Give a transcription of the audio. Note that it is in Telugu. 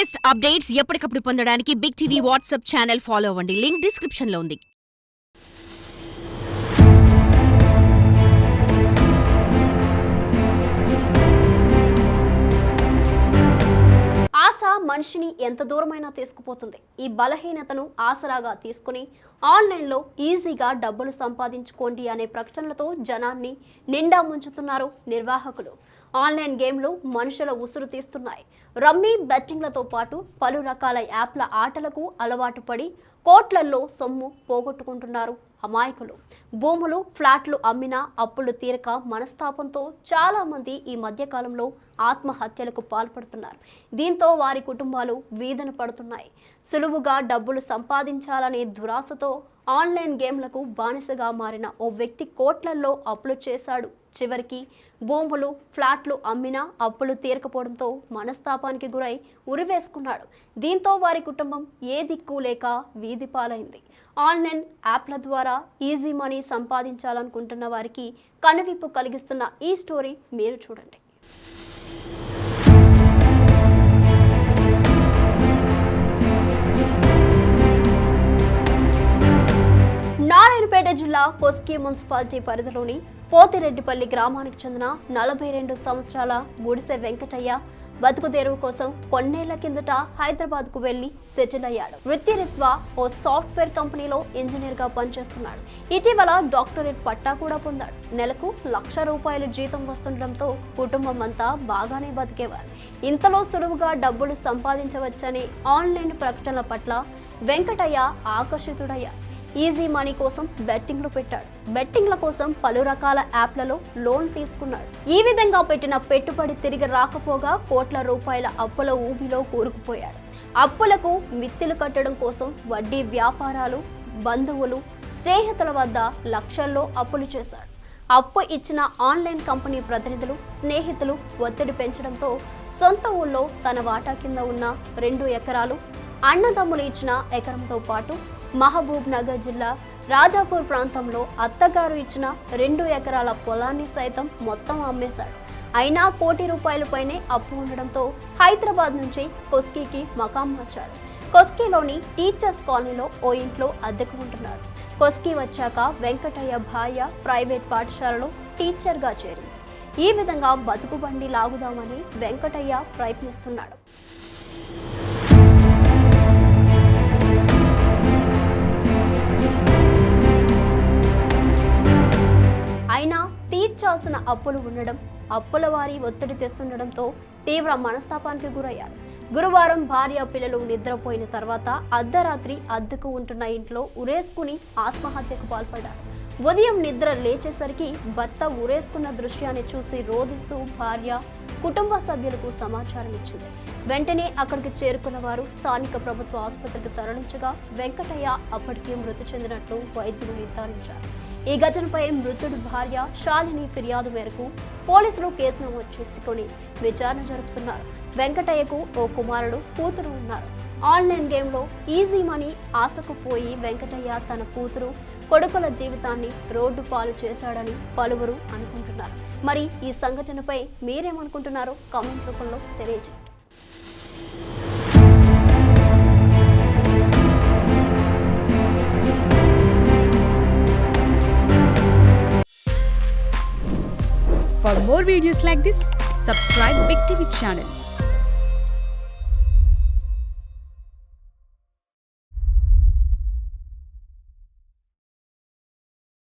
లేటెస్ట్ అప్డేట్స్ ఎప్పటికప్పుడు పొందడానికి big TV WhatsApp channel follow అవ్వండి. లింక్ డిస్క్రిప్షన్ లో ఉంది. ఆశ మనిషిని ఎంత దూరమైనా తీసుకుపోతుంది. ఈ బలహీనతను ఆసరాగా తీసుకుని ఆన్లైన్లో ఈజీగా డబ్బులు సంపాదించుకోండి అనే ప్రకటనలతో జనాన్ని నిండా ముంచుతున్నారు నిర్వాహకులు. ఆన్లైన్ గేమ్లు మనుషుల ఉసురు తీస్తున్నాయి. రమ్మీ, బెట్టింగ్లతో పాటు పలు రకాల యాప్ల ఆటలకు అలవాటు పడి కోట్లల్లో సొమ్ము పోగొట్టుకుంటున్నారు అమాయకులు. భూములు, ఫ్లాట్లు అమ్మినా అప్పులు తీరక మనస్తాపంతో చాలా మంది ఈ మధ్యకాలంలో ఆత్మహత్యలకు పాల్పడుతున్నారు. దీంతో వారి కుటుంబాలు వీధన పడుతున్నాయి. సులువుగా డబ్బులు సంపాదించాలనే దురాశతో ఆన్లైన్ గేమ్లకు బానిసగా మారిన ఓ వ్యక్తి కోట్లల్లో అప్పులు చేశాడు. చివరికి భూములు, ఫ్లాట్లు అమ్మినా అప్పులు తీరకపోవడంతో మనస్తాపానికి గురై ఉరివేసుకున్నాడు. దీంతో వారి కుటుంబం ఏ దిక్కు లేక వీధి పాలైంది. ఆన్లైన్ యాప్ల ద్వారా ఈజీ మనీ సంపాదించాలనుకుంటున్న వారికి కనువిప్పు కలిగిస్తున్న ఈ స్టోరీ మీరు చూడండి. నారాయణపేట జిల్లా కొస్గి మున్సిపాలిటీ పరిధిలోని పోతిరెడ్డిపల్లి గ్రామానికి చెందిన 42 సంవత్సరాల గుడిసె వెంకటయ్య బతుకుదెరువు కోసం కొన్నేళ్ల కిందట హైదరాబాద్కు వెళ్లి సెటిల్ అయ్యాడు. వృత్తిరీత్యా ఓ సాఫ్ట్వేర్ కంపెనీలో ఇంజనీర్గా పనిచేస్తున్నాడు. ఇటీవల డాక్టరేట్ పట్టా కూడా పొందాడు. నెలకు ₹1,00,000 జీతం వస్తుండటంతో కుటుంబం అంతా బాగానే బతికేవారు. ఇంతలో సులువుగా డబ్బులు సంపాదించవచ్చని ఆన్లైన్ ప్రకటనల పట్ల వెంకటయ్య ఆకర్షితుడయ్యాడు. ఈజీ మనీ కోసం బెట్టింగ్లు పెట్టాడు. బెట్టింగ్ల కోసం పలు రకాల యాప్లలో లోన్ తీసుకున్నాడు. ఈ విధంగా పెట్టిన పెట్టుబడి తిరిగి రాకపోగా కోట్ల రూపాయల అప్పుల ఊబిలో కూరుకుపోయాడు. అప్పులకు మిత్తిలు కట్టడం కోసం వడ్డీ వ్యాపారాలు, బంధువులు, స్నేహితుల వద్ద లక్షల్లో అప్పులు చేశాడు. అప్పు ఇచ్చిన ఆన్లైన్ కంపెనీ ప్రతినిధులు, స్నేహితులు ఒత్తిడి పెంచడంతో సొంత ఊళ్ళో తన వాటా కింద ఉన్న 2 ఎకరాలు, అన్నదమ్ములు ఇచ్చిన ఎకరంతో పాటు మహబూబ్ నగర్ జిల్లా రాజాపూర్ ప్రాంతంలో అత్తగారు ఇచ్చిన 2 ఎకరాల పొలాన్ని సైతం మొత్తం అమ్మేశాడు. అయినా ₹1 కోటి పైనే అప్పు ఉండడంతో హైదరాబాద్ నుంచి కొస్గికి మకాం మార్చాడు. కొస్గిలోని టీచర్స్ కాలనీలో ఓ ఇంట్లో అద్దెకు ఉంటున్నాడు. కొస్గి వచ్చాక వెంకటయ్య భార్య ప్రైవేట్ పాఠశాలలో టీచర్గా చేరింది. ఈ విధంగా బతుకు బండి లాగుదామని వెంకటయ్య ప్రయత్నిస్తున్నాడు. అయినా తీర్చాల్సిన అప్పులు ఉండడం, అప్పుల వారి ఒత్తిడి తెస్తుండడంతో తీవ్ర మనస్తాపానికి గురయ్యాడు. గురువారం భార్య, పిల్లలు నిద్రపోయిన తర్వాత అర్ధరాత్రి అద్దెకు ఉంటున్న ఇంట్లో ఉరేసుకుని ఆత్మహత్యకు పాల్పడ్డాడు. ఉదయం నిద్ర లేచేసరికి భర్త ఉరేసుకున్న దృశ్యాన్ని చూసి రోధిస్తూ భార్య కుటుంబ సభ్యులకు సమాచారం ఇచ్చింది. వెంటనే అక్కడికి చేరుకున్న వారు స్థానిక ప్రభుత్వ ఆసుపత్రికి తరలించగా వెంకటయ్య అప్పటికే మృతి చెందినట్లు వైద్యులు నిర్ధారించారు. ఈ ఘటనపై మృతుడి భార్య శాలిని ఫిర్యాదు మేరకు పోలీసులు కేసు నమోదు చేసుకుని విచారణ జరుపుతున్నారు. వెంకటయ్యకు ఓ కుమారుడు, కూతురు ఉన్నారు. ఆన్లైన్ గేమ్లో ఈజీ మనీ ఆశకు పోయి వెంకటయ్య తన కూతురు, కొడుకుల జీవితాన్ని రోడ్డు పాలు చేశాడని పలువురు అనుకుంటున్నారు. మరి ఈ సంఘటనపై మీరేమనుకుంటున్నారో కామెంట్ రూపంలో తెలియజేయండి. For more videos like this, subscribe Big TV channel.